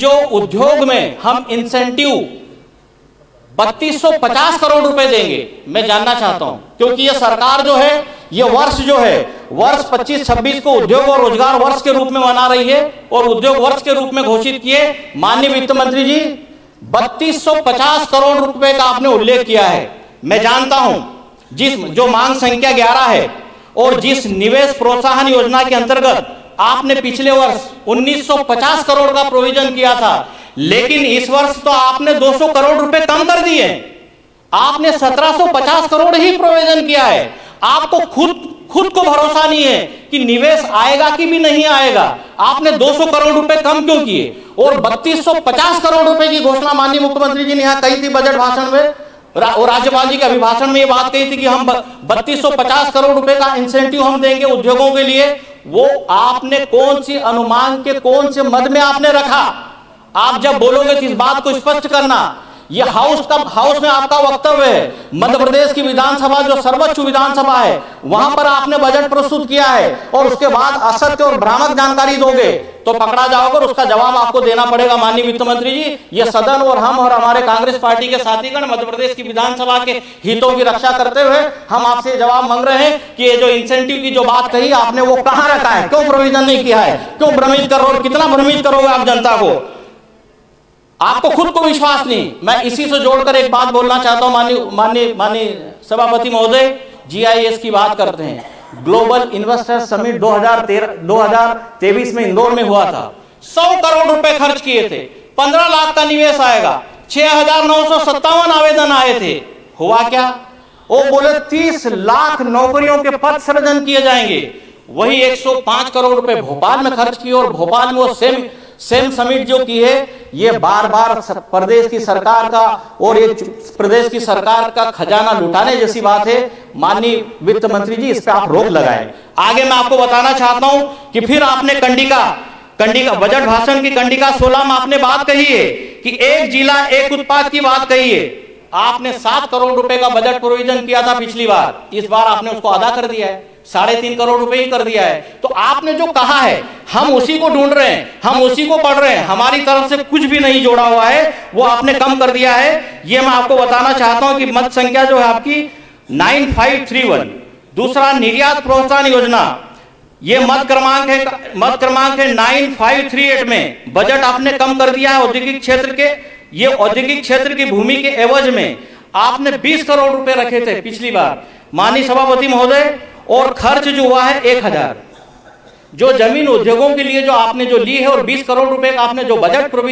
जो उद्योग में हम इंसेंटिव 3250 करोड़ रुपए देंगे, मैं जानना चाहता हूं, क्योंकि ये सरकार जो है, ये वर्ष जो है, वर्ष 25-26 को उद्योग और रोजगार वर्ष के रूप में मना रही है और उद्योग वर्ष के रूप में घोषित किए। माननीय वित्त मंत्री जी, 3250 करोड़ रुपए का आपने उल्लेख किया है। मैं जानता हूं जो मांग संख्या 11 है और जिस निवेश प्रोत्साहन योजना के अंतर्गत आपने पिछले वर्ष 1950 करोड़ का प्रोविजन किया था, लेकिन इस वर्ष तो आपने 200 करोड़ रुपए कम कर दिए। आपने 1750 करोड़ ही प्रोविजन किया है। आपको खुद को भरोसा नहीं है कि निवेश आएगा कि भी नहीं आएगा। आपने 200 करोड़ रुपए कम क्यों किए? और 3250 करोड़ रुपए की घोषणा माननीय मुख्यमंत्री जी ने यहां कही थी बजट भाषण में, और राज्यपाल जी के अभिभाषण में ये बात कही थी कि हम 3250 करोड़ रुपए का इंसेंटिव हम देंगे उद्योगों के लिए। वो आपने कौन सी अनुमान के कौन से मद में आपने रखा? आप जब बोलोगे तो इस बात को स्पष्ट करना। ये हाउस में आपका वक्तव्य है, मध्य प्रदेश की विधानसभा जो सर्वोच्च विधानसभा है, वहां पर आपने बजट प्रस्तुत किया है और उसके बाद असत्य और भ्रामक जानकारी दोगे तो पकड़ा जाओगे और उसका जवाब आपको देना पड़ेगा। माननीय वित्त मंत्री जी, ये सदन और हम और हमारे कांग्रेस पार्टी के साथीगण मध्य प्रदेश की विधानसभा के हितों की रक्षा करते हुए हम आपसे जवाब मांग रहे हैं कि ये जो इंसेंटिव की जो बात कही आपने, वो कहां रखा है? क्यों प्रोविजन नहीं किया है? क्यों भ्रमित करो? कितना भ्रमित करोगे आप जनता को? आपको खुद को विश्वास नहीं। मैं इसी से जोड़कर एक बात बोलना चाहता हूं। माननीय सभापति महोदय, GIS की बात करते हैं। ग्लोबल इन्वेस्टर समिट 2023 में इंदौर में हुआ था। 100 करोड़ रुपए खर्च किए थे, 15 लाख का निवेश आएगा, 6957 आवेदन आए थे। हुआ क्या? वो बोले 30 लाख नौकरियों के पद सृजन किए जाएंगे। वही 105 करोड़ रुपए भोपाल में खर्च किए और भोपाल में वो सेम समिट जो की है, ये बार बार प्रदेश की सरकार का और ये प्रदेश की सरकार का खजाना लुटाने जैसी बात है। माननीय वित्त मंत्री जी, इस पे आप रोक लगाएं। आगे मैं आपको बताना चाहता हूं कि फिर आपने कंडिका बजट भाषण की कंडिका 16 में आपने बात कही है कि एक जिला एक उत्पाद की बात कही है। आपने 7 करोड़ रुपए का बजट प्रोविजन किया था पिछली बार, इस बार आपने उसको आधा कर दिया है, 3.5 करोड़ रुपए ही कर दिया है। तो आपने जो कहा है हम उसी को ढूंढ रहे हैं, हम उसी को पढ़ रहे हैं, हमारी तरफ से कुछ भी नहीं जोड़ा हुआ है, वो आपने कम कर दिया है। ये मैं आपको बताना चाहता हूं कि मत संख्या जो है आपकी 9531। दूसरा, निर्यात प्रोत्साहन योजना, ये मत क्रमांक है 9538 में बजट आपने कम कर दिया है औद्योगिक क्षेत्र के। ये औद्योगिक क्षेत्र की भूमि के एवज में आपने 20 करोड़ रुपए रखे थे पिछली बार। माननीय सभापति महोदय, और खर्च जो हुआ है 1000, जो जमीन उद्योगों के लिए जो आपने जो ली है, और 20 करोड़ रुपए का आपने जो बजट प्रोविजन